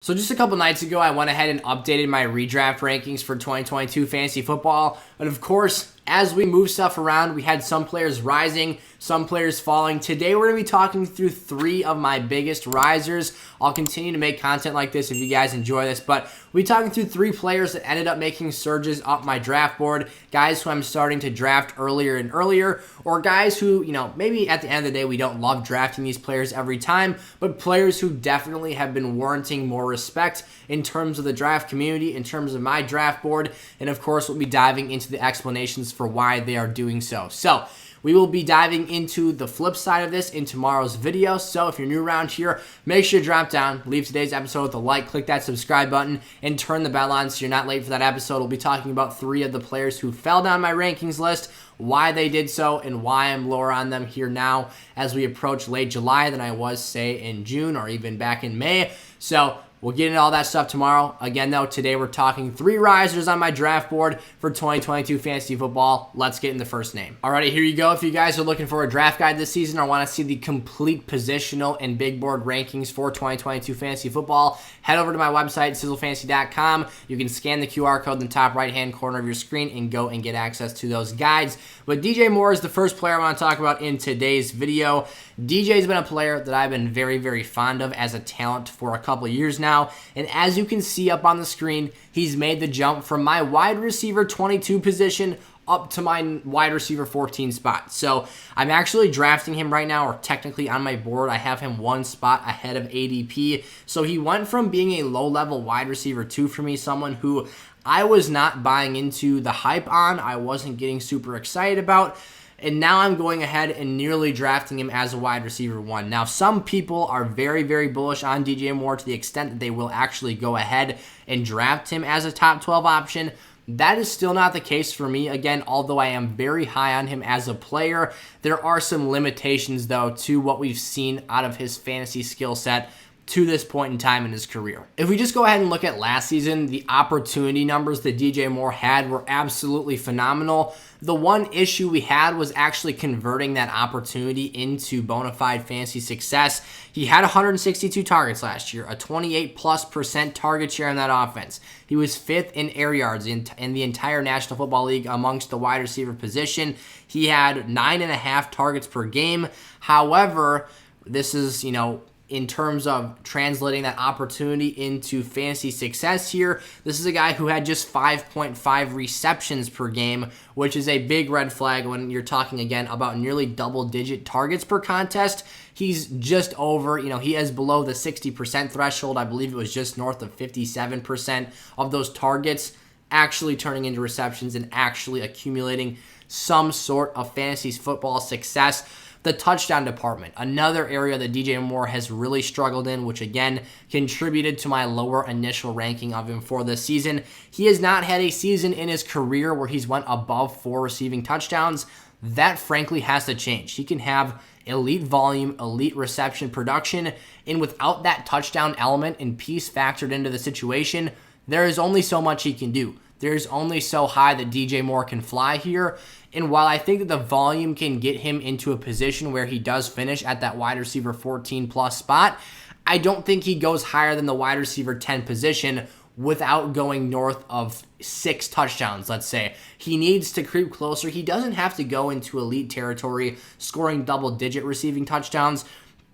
So just a couple nights ago, I went ahead and updated my redraft rankings for 2022 fantasy football. And of course, as we move stuff around, we had some players rising, some players falling. Today, we're going to be talking through 3 of my biggest risers. I'll continue to make content like this if you guys enjoy this, but we'll be talking through 3 players that ended up making surges up my draft board, guys who I'm starting to draft earlier and earlier, or guys who, maybe at the end of the day, we don't love drafting these players every time, but players who definitely have been warranting more respect in terms of the draft community, in terms of my draft board, and of course, we'll be diving into the explanations for why they are doing so. So, we will be diving into the flip side of this in tomorrow's video. So if you're new around here, make sure to drop down, leave today's episode with a like, click that subscribe button, and turn the bell on so you're not late for that episode. We'll be talking about 3 of the players who fell down my rankings list, why they did so, and why I'm lower on them here now as we approach late July than I was, say, in June or even back in May. So we'll get into all that stuff tomorrow. Again, though, today we're talking 3 risers on my draft board for 2022 fantasy football. Let's get in the first name. Alrighty, here you go. If you guys are looking for a draft guide this season or want to see the complete positional and big board rankings for 2022 fantasy football, head over to my website, sizzlefantasy.com. You can scan the QR code in the top right-hand corner of your screen and go and get access to those guides. But DJ Moore is the first player I want to talk about in today's video. DJ's been a player that I've been very, very fond of as a talent for a couple of years now. And as you can see up on the screen, he's made the jump from my wide receiver 22 position up to my wide receiver 14 spot. So I'm actually drafting him right now, or technically on my board, I have him 1 spot ahead of ADP. So he went from being a low-level wide receiver 2 for me, someone who I was not buying into the hype on, I wasn't getting super excited about, and now I'm going ahead and nearly drafting him as a wide receiver 1. Now, some people are very, very bullish on DJ Moore to the extent that they will actually go ahead and draft him as a top 12 option. That is still not the case for me. Again, although I am very high on him as a player, there are some limitations, though, to what we've seen out of his fantasy skill set to this point in time in his career. If we just go ahead and look at last season, the opportunity numbers that DJ Moore had were absolutely phenomenal. The one issue we had was actually converting that opportunity into bona fide fantasy success. He had 162 targets last year, a 28+% target share in that offense. He was 5th in air yards in the entire National Football League amongst the wide receiver position. He had 9.5 targets per game. However, this is, in terms of translating that opportunity into fantasy success here, this is a guy who had just 5.5 receptions per game, which is a big red flag when you're talking, again, about nearly double-digit targets per contest. He's just over, he is below the 60% threshold. I believe it was just north of 57% of those targets actually turning into receptions and actually accumulating some sort of fantasy football success. The touchdown department, another area that DJ Moore has really struggled in, which again contributed to my lower initial ranking of him for this season. He has not had a season in his career where he's went above 4 receiving touchdowns. That frankly has to change. He can have elite volume, elite reception production, and without that touchdown element and piece factored into the situation, there is only so much he can do. There's only so high that DJ Moore can fly here. And while I think that the volume can get him into a position where he does finish at that wide receiver 14 plus spot, I don't think he goes higher than the wide receiver 10 position without going north of 6 touchdowns, let's say. He needs to creep closer. He doesn't have to go into elite territory scoring double-digit receiving touchdowns,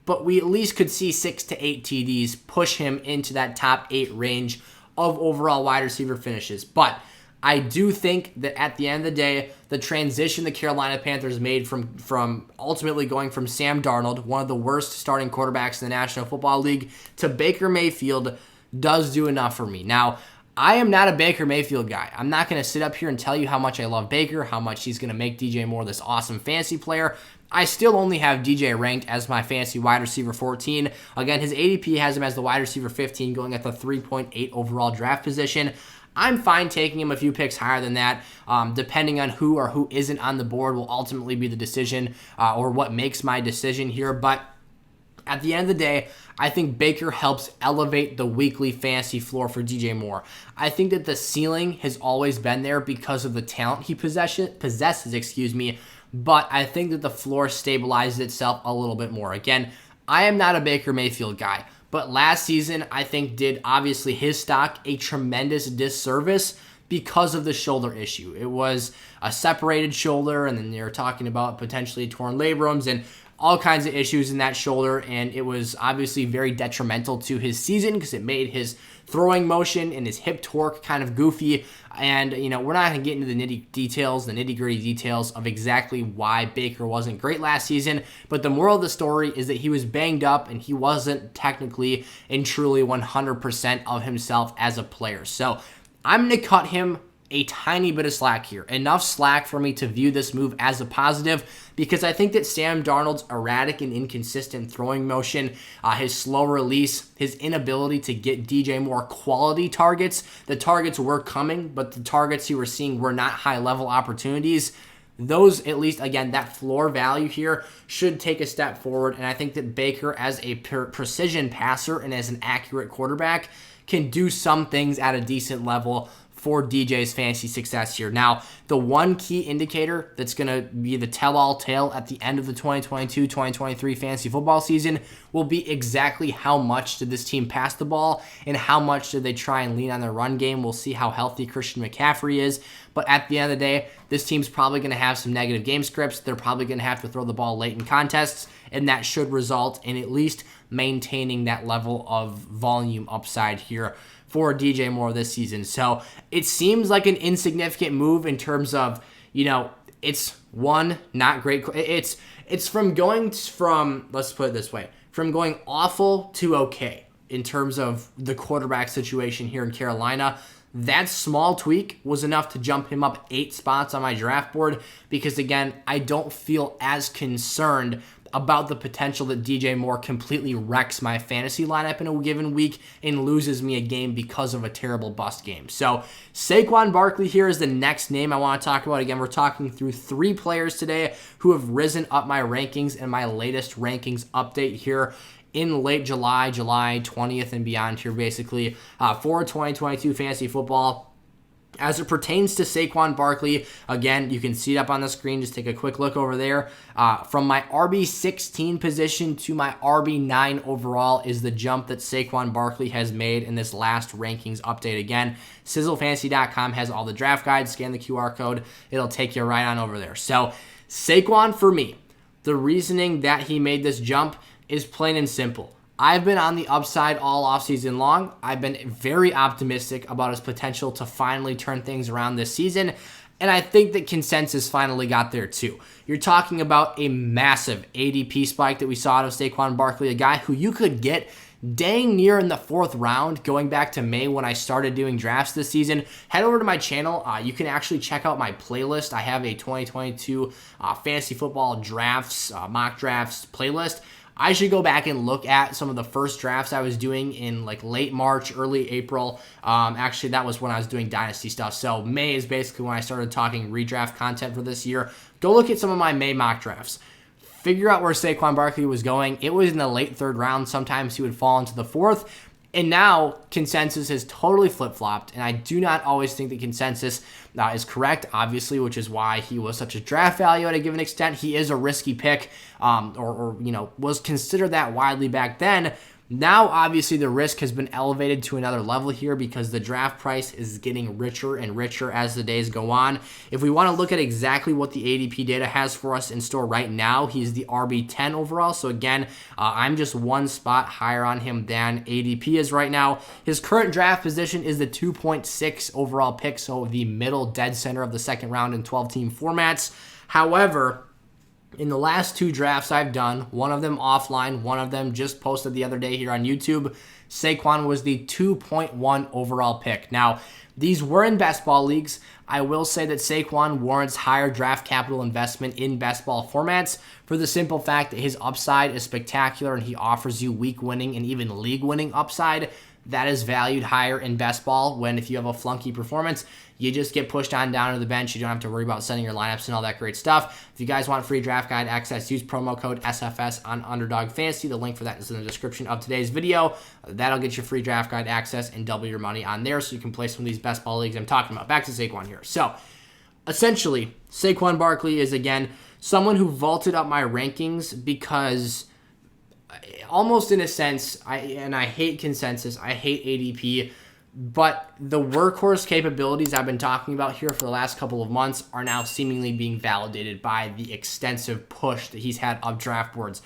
but we at least could see 6 to 8 TDs push him into that top 8 range of overall wide receiver finishes. But I do think that at the end of the day, the transition the Carolina Panthers made from ultimately going from Sam Darnold, one of the worst starting quarterbacks in the National Football League, to Baker Mayfield does do enough for me. Now, I am not a Baker Mayfield guy. I'm not going to sit up here and tell you how much I love Baker, how much he's going to make DJ Moore this awesome fantasy player. I still only have DJ ranked as my fantasy wide receiver 14. Again, his ADP has him as the wide receiver 15, going at the 3.8 overall draft position. I'm fine taking him a few picks higher than that. Depending on who or who isn't on the board will ultimately be the decision or what makes my decision here. But at the end of the day, I think Baker helps elevate the weekly fantasy floor for DJ Moore. I think that the ceiling has always been there because of the talent he possesses, but I think that the floor stabilizes itself a little bit more. Again, I am not a Baker Mayfield guy, but last season I think did obviously his stock a tremendous disservice because of the shoulder issue. It was a separated shoulder, and then they were talking about potentially torn labrums and all kinds of issues in that shoulder, and it was obviously very detrimental to his season because it made his throwing motion and his hip torque kind of goofy. And, we're not going to get into the nitty-gritty details of exactly why Baker wasn't great last season, but the moral of the story is that he was banged up and he wasn't technically and truly 100% of himself as a player. So I'm going to cut him a tiny bit of slack here. Enough slack for me to view this move as a positive, because I think that Sam Darnold's erratic and inconsistent throwing motion, his slow release, his inability to get DJ Moore quality targets, the targets were coming, but the targets you were seeing were not high-level opportunities. Those, at least, again, that floor value here should take a step forward, and I think that Baker, as a precision passer and as an accurate quarterback, can do some things at a decent level for DJ's fantasy success here. Now, the one key indicator that's going to be the tell-all tale at the end of the 2022-2023 fantasy football season will be exactly how much did this team pass the ball and how much did they try and lean on their run game. We'll see how healthy Christian McCaffrey is. But at the end of the day, this team's probably going to have some negative game scripts. They're probably going to have to throw the ball late in contests, and that should result in at least maintaining that level of volume upside here for DJ Moore this season. So it seems like an insignificant move in terms of, it's one, not great. It's from going from, let's put it this way, from going awful to okay in terms of the quarterback situation here in Carolina. That small tweak was enough to jump him up 8 spots on my draft board because, again, I don't feel as concerned about the potential that DJ Moore completely wrecks my fantasy lineup in a given week and loses me a game because of a terrible bust game. So Saquon Barkley here is the next name I want to talk about. Again, we're talking through 3 players today who have risen up my rankings and my latest rankings update here in late July 20th and beyond here, basically, for 2022 fantasy football. As it pertains to Saquon Barkley, again, you can see it up on the screen. Just take a quick look over there. From my RB16 position to my RB9 overall is the jump that Saquon Barkley has made in this last rankings update. Again, sizzlefantasy.com has all the draft guides. Scan the QR code. It'll take you right on over there. So Saquon, for me, the reasoning that he made this jump is plain and simple. I've been on the upside all offseason long. I've been very optimistic about his potential to finally turn things around this season, and I think that consensus finally got there too. You're talking about a massive ADP spike that we saw out of Saquon Barkley, a guy who you could get dang near in the 4th round going back to May when I started doing drafts this season. Head over to my channel. You can actually check out my playlist. I have a 2022 fantasy football drafts, mock drafts playlist. I should go back and look at some of the first drafts I was doing in like late March, early April. Actually, that was when I was doing Dynasty stuff. So May is basically when I started talking redraft content for this year. Go look at some of my May mock drafts. Figure out where Saquon Barkley was going. It was in the late 3rd round. Sometimes he would fall into the 4th. And now consensus has totally flip-flopped, and I do not always think that consensus is correct, obviously, which is why he was such a draft value at a given extent. He is a risky pick, or was considered that widely back then. Now, obviously, the risk has been elevated to another level here because the draft price is getting richer and richer as the days go on. If we want to look at exactly what the ADP data has for us in store right now, he's the RB10 overall. So again, I'm just 1 spot higher on him than ADP is right now. His current draft position is the 2.6 overall pick, so the middle dead center of the 2nd round in 12-team formats. However, in the last 2 drafts I've done, one of them offline, one of them just posted the other day here on YouTube, Saquon was the 2.1 overall pick. Now, these were in best ball leagues. I will say that Saquon warrants higher draft capital investment in best ball formats for the simple fact that his upside is spectacular and he offers you week winning and even league winning upside. That is valued higher in best ball when if you have a flunky performance, you just get pushed on down to the bench. You don't have to worry about setting your lineups and all that great stuff. If you guys want free draft guide access, use promo code SFS on Underdog Fantasy. The link for that is in the description of today's video. That'll get you free draft guide access and double your money on there so you can play some of these best ball leagues I'm talking about. Back to Saquon here. So, essentially, Saquon Barkley is, again, someone who vaulted up my rankings because almost in a sense, I hate consensus, I hate ADP, but the workhorse capabilities I've been talking about here for the last couple of months are now seemingly being validated by the extensive push that he's had up draft boards.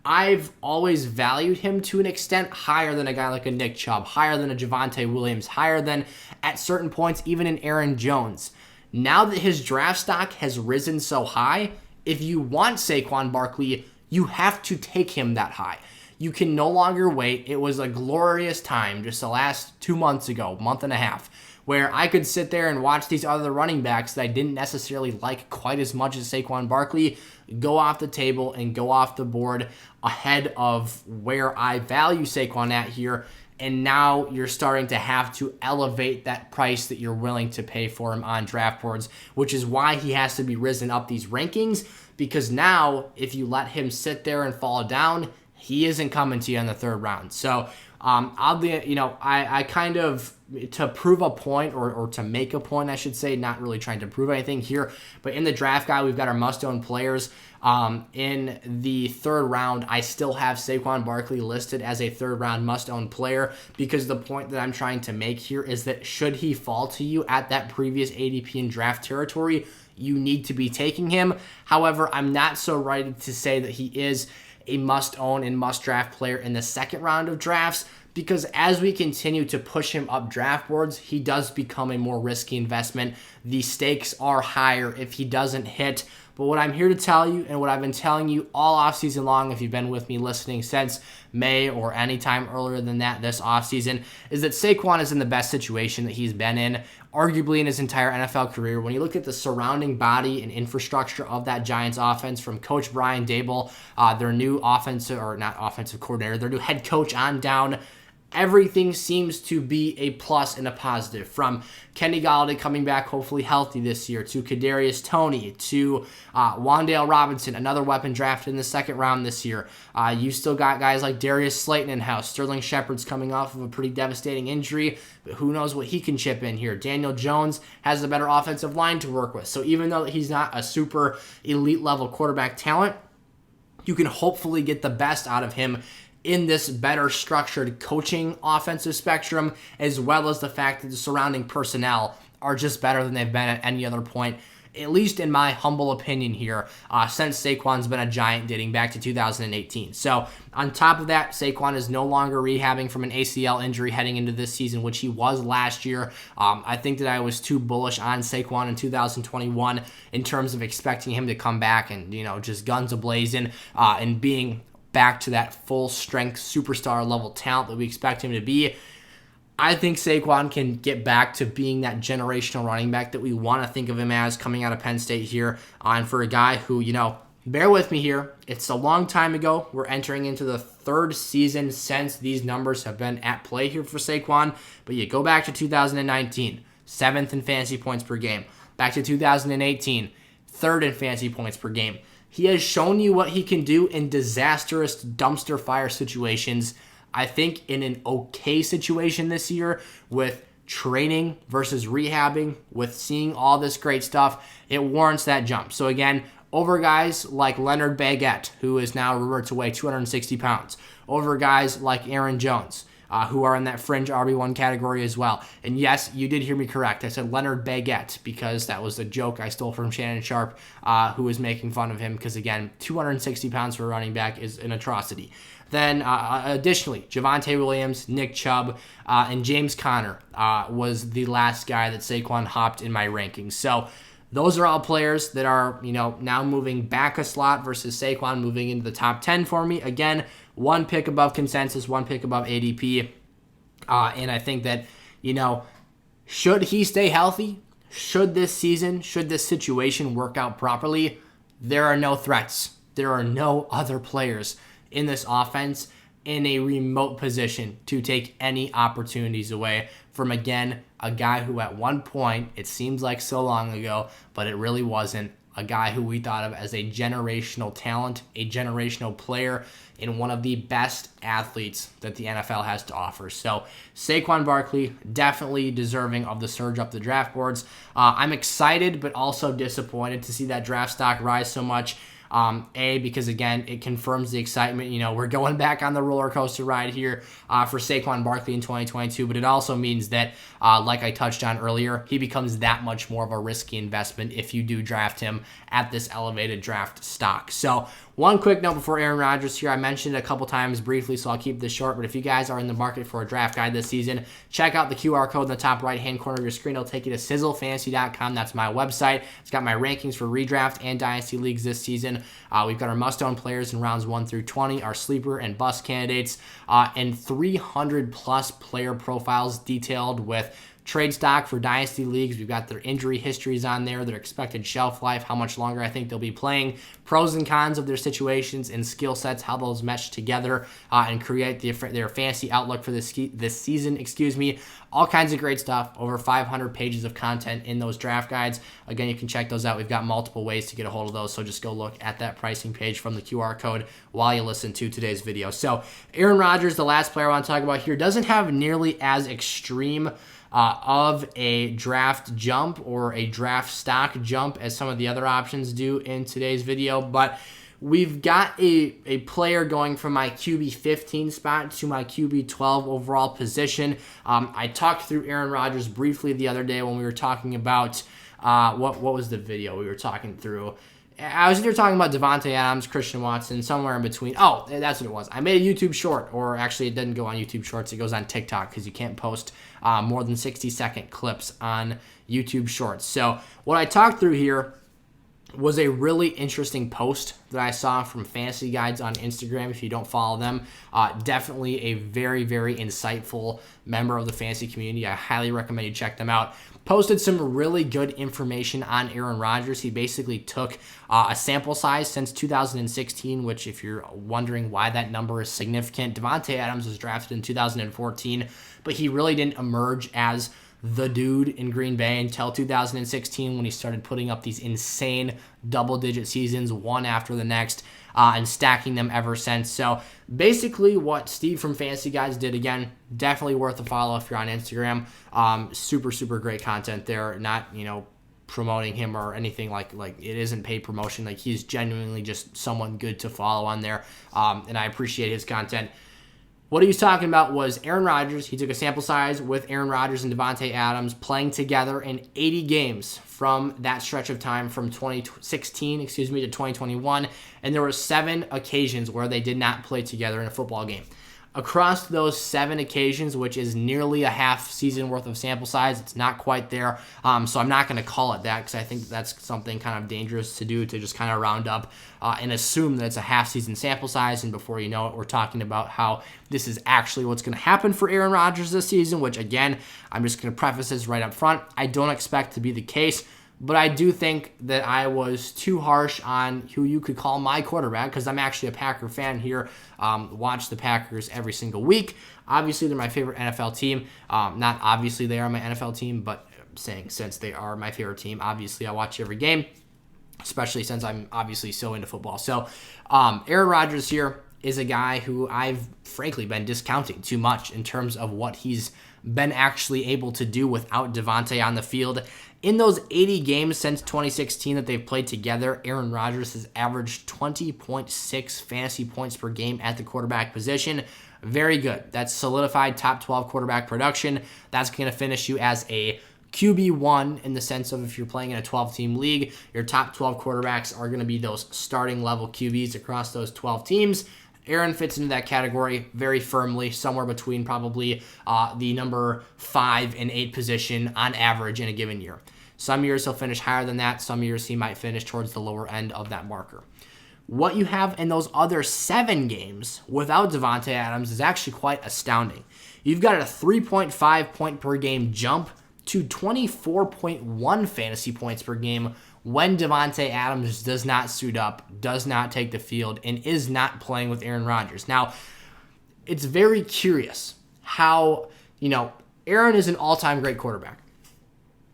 I've always valued him to an extent higher than a guy like a Nick Chubb, higher than a Javonte Williams, higher than, at certain points, even an Aaron Jones. Now that his draft stock has risen so high, if you want Saquon Barkley, you have to take him that high. You can no longer wait. It was a glorious time just the last 2 months ago, month and a half, where I could sit there and watch these other running backs that I didn't necessarily like quite as much as Saquon Barkley go off the table and go off the board ahead of where I value Saquon at here. And now you're starting to have to elevate that price that you're willing to pay for him on draft boards, which is why he has to be risen up these rankings, because now if you let him sit there and fall down, he isn't coming to you in the third round. So I kind of, to prove a point or to make a point, I should say, not really trying to prove anything here, but in the draft guide, we've got our must-own players. In the third round, I still have Saquon Barkley listed as a third round must-own player, because the point that I'm trying to make here is that should he fall to you at that previous ADP and draft territory, you need to be taking him. However, I'm not so ready to say that he is a must-own and must-draft player in the second round of drafts, because as we continue to push him up draft boards, he does become a more risky investment. The stakes are higher if he doesn't hit. But what I'm here to tell you, and what I've been telling you all offseason long, if you've been with me listening since May or any time earlier than that this offseason, is that Saquon is in the best situation that he's been in, arguably in his entire NFL career. When you look at the surrounding body and infrastructure of that Giants offense, from Coach Brian Daboll, their new offensive coordinator, their new head coach on down, everything seems to be a plus and a positive. From Kenny Golladay coming back hopefully healthy this year, to Kadarius Toney, to Wan'Dale Robinson, another weapon drafted in the second round this year. You still got guys like Darius Slayton in-house. Sterling Shepard's coming off of a pretty devastating injury, but who knows what he can chip in here. Daniel Jones has a better offensive line to work with. So even though he's not a super elite level quarterback talent, you can hopefully get the best out of him in this better structured coaching offensive spectrum, as well as the fact that the surrounding personnel are just better than they've been at any other point, at least in my humble opinion here, since Saquon's been a Giant dating back to 2018. So on top of that, Saquon is no longer rehabbing from an ACL injury heading into this season, which he was last year. I think that I was too bullish on Saquon in 2021 in terms of expecting him to come back and, just guns a-blazing and being back to that full strength superstar level talent that we expect him to be. I think Saquon can get back to being that generational running back that we want to think of him as coming out of Penn State here. And for a guy who, bear with me here, it's a long time ago. We're entering into the third season since these numbers have been at play here for Saquon. But you go back to 2019, 7th in fantasy points per game. Back to 2018, 3rd in fantasy points per game. He has shown you what he can do in disastrous dumpster fire situations. I think in an okay situation this year with training versus rehabbing, with seeing all this great stuff, it warrants that jump. So again, over guys like Leonard Baguette, who is now rumored to weigh 260 pounds, over guys like Aaron Jones, who are in that fringe RB1 category as well. And yes, you did hear me correct. I said Leonard Baguette because that was a joke I stole from Shannon Sharp, who was making fun of him because, again, 260 pounds for a running back is an atrocity. Then, additionally, Javonte Williams, Nick Chubb, and James Conner was the last guy that Saquon hopped in my rankings. So those are all players that are, now moving back a slot versus Saquon moving into the top 10 for me. Again, one pick above consensus, one pick above ADP. And I think that, should he stay healthy, should this situation work out properly, there are no threats. There are no other players in this offense in a remote position to take any opportunities away from, again, a guy who at one point, it seems like so long ago, but it really wasn't, a guy who we thought of as a generational talent, a generational player, and one of the best athletes that the NFL has to offer. So Saquon Barkley, definitely deserving of the surge up the draft boards. I'm excited, but also disappointed to see that draft stock rise so much. Because again, it confirms the excitement. We're going back on the roller coaster ride here for Saquon Barkley in 2022, but it also means that, like I touched on earlier, he becomes that much more of a risky investment if you do draft him at this elevated draft stock. So one quick note before Aaron Rodgers here. I mentioned it a couple times briefly, so I'll keep this short, but if you guys are in the market for a draft guide this season, check out the QR code in the top right-hand corner of your screen. It'll take you to sizzlefantasy.com. That's my website. It's got my rankings for redraft and dynasty leagues this season. We've got our must-own players in rounds 1 through 20, our sleeper and bust candidates, and 300-plus player profiles detailed with trade stock for dynasty leagues. We've got their injury histories on there, their expected shelf life, how much longer I think they'll be playing, pros and cons of their situations and skill sets, how those mesh together and create their fantasy outlook for this season. All kinds of great stuff. Over 500 pages of content in those draft guides. Again, you can check those out. We've got multiple ways to get a hold of those, so just go look at that pricing page from the QR code while you listen to today's video. So Aaron Rodgers, the last player I want to talk about here, doesn't have nearly as extreme of a draft jump or a draft stock jump as some of the other options do in today's video, but we've got a player going from my QB 15 spot to my QB 12 overall position. I talked through Aaron Rodgers briefly the other day when we were talking about what was the video we were talking through? I was either talking about Davante Adams, Christian Watson, somewhere in between. Oh, that's what it was. I made a YouTube short, or actually it didn't go on YouTube Shorts. It goes on TikTok because you can't post more than 60-second clips on YouTube Shorts. So what I talked through here was a really interesting post that I saw from Fantasy Guides on Instagram. If you don't follow them, definitely a very, very insightful member of the fantasy community. I highly recommend you check them out. Posted some really good information on Aaron Rodgers. He basically took a sample size since 2016, which if you're wondering why that number is significant, Davante Adams was drafted in 2014, but he really didn't emerge as the dude in Green Bay until 2016 when he started putting up these insane double-digit seasons, one after the next, and stacking them ever since. So basically what Steve from Fantasy Guides did, again, definitely worth a follow if you're on Instagram. Super, super great content there. Not, promoting him or anything like it isn't paid promotion. Like, he's genuinely just someone good to follow on there, and I appreciate his content. What he was talking about was Aaron Rodgers. He took a sample size with Aaron Rodgers and Davante Adams playing together in 80 games from that stretch of time from 2016, to 2021, and there were 7 occasions where they did not play together in a football game. Across those 7 occasions, which is nearly a half season worth of sample size, it's not quite there, so I'm not going to call it that because I think that's something kind of dangerous to do, to just kind of round up and assume that it's a half season sample size, and before you know it, we're talking about how this is actually what's going to happen for Aaron Rodgers this season, which again, I'm just going to preface this right up front. I don't expect to be the case, but I do think that I was too harsh on who you could call my quarterback, because I'm actually a Packer fan here. Watch the Packers every single week. Obviously, they're my favorite NFL team. Not obviously they are my NFL team, but saying since they are my favorite team, obviously I watch every game, especially since I'm obviously so into football. So Aaron Rodgers here is a guy who I've frankly been discounting too much in terms of what he's been actually able to do without Davante on the field. In those 80 games since 2016 that they've played together, Aaron Rodgers has averaged 20.6 fantasy points per game at the quarterback position. Very good. That's solidified top 12 quarterback production. That's going to finish you as a QB1 in the sense of if you're playing in a 12-team league, your top 12 quarterbacks are going to be those starting level QBs across those 12 teams. Aaron fits into that category very firmly, somewhere between probably the number 5 and 8 position on average in a given year. Some years he'll finish higher than that. Some years he might finish towards the lower end of that marker. What you have in those other 7 games without Davante Adams is actually quite astounding. You've got a 3.5 point per game jump to 24.1 fantasy points per game when Davante Adams does not suit up, does not take the field, and is not playing with Aaron Rodgers. Now, it's very curious how, Aaron is an all-time great quarterback.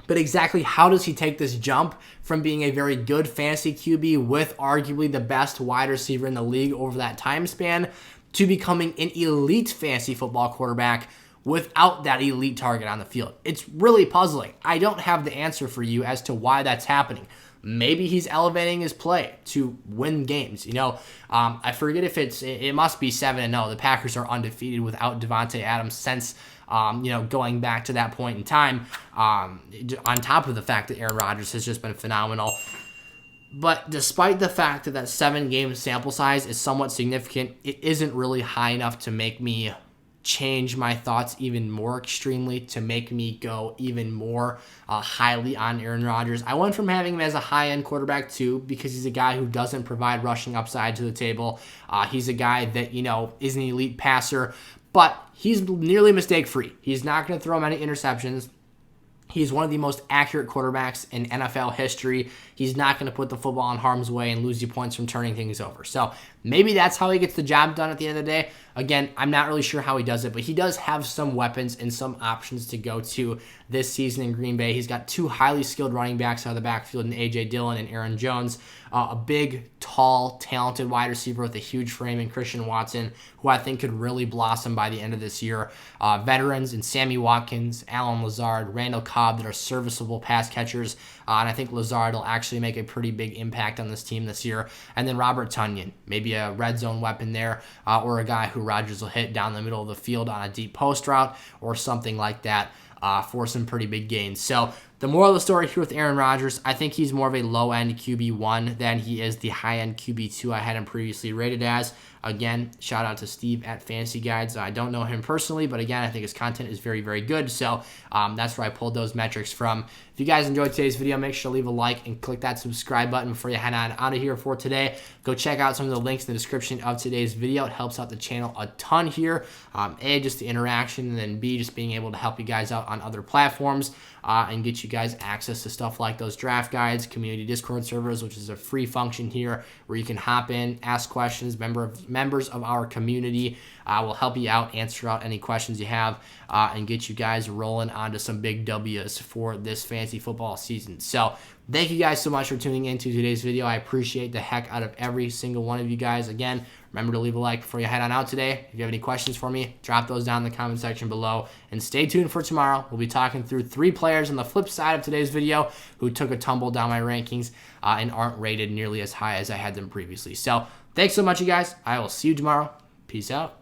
But exactly how does he take this jump from being a very good fantasy QB with arguably the best wide receiver in the league over that time span to becoming an elite fantasy football quarterback without that elite target on the field? It's really puzzling. I don't have the answer for you as to why that's happening. maybe he's elevating his play to win games. I forget if it must be 7-0. The Packers are undefeated without Devontae Adams since going back to that point in time, on top of the fact that Aaron Rodgers has just been phenomenal. But despite the fact that 7-game sample size is somewhat significant, it isn't really high enough to make me change my thoughts even more extremely, to make me go even more highly on Aaron Rodgers. I went from having him as a high-end quarterback too, because he's a guy who doesn't provide rushing upside to the table. He's a guy that, is an elite passer, but he's nearly mistake-free. He's not going to throw many interceptions. He's one of the most accurate quarterbacks in NFL history. He's not going to put the football in harm's way and lose you points from turning things over. So maybe that's how he gets the job done at the end of the day. Again, I'm not really sure how he does it, but he does have some weapons and some options to go to this season in Green Bay. He's got 2 highly skilled running backs out of the backfield in A.J. Dillon and Aaron Jones. A big, tall, talented wide receiver with a huge frame in Christian Watson, who I think could really blossom by the end of this year. Veterans in Sammy Watkins, Allen Lazard, Randall Cobb that are serviceable pass catchers. And I think Lazard will actually make a pretty big impact on this team this year. And then Robert Tonyan, maybe a red zone weapon there, or a guy who Rodgers will hit down the middle of the field on a deep post route or something like that for some pretty big gains. So the moral of the story here with Aaron Rodgers, I think he's more of a low-end QB1 than he is the high-end QB2 I had him previously rated as. Again, shout out to Steve at Fantasy Guides. I don't know him personally, but again, I think his content is very, very good. So that's where I pulled those metrics from. If you guys enjoyed today's video, make sure to leave a like and click that subscribe button before you head on out of here for today. Go check out some of the links in the description of today's video. It helps out the channel a ton here. A, just the interaction, and then B, just being able to help you guys out on other platforms and get you guys access to stuff like those draft guides, community Discord servers, which is a free function here where you can hop in, ask questions. Members of our community will help you out, answer out any questions you have, and get you guys rolling onto some big W's for this fantasy football season. So thank you guys so much for tuning into today's video. I appreciate the heck out of every single one of you guys. Again, remember to leave a like before you head on out today. If you have any questions for me, drop those down in the comment section below. And stay tuned for tomorrow. We'll be talking through 3 players on the flip side of today's video who took a tumble down my rankings and aren't rated nearly as high as I had them previously. So thanks so much, you guys. I will see you tomorrow. Peace out.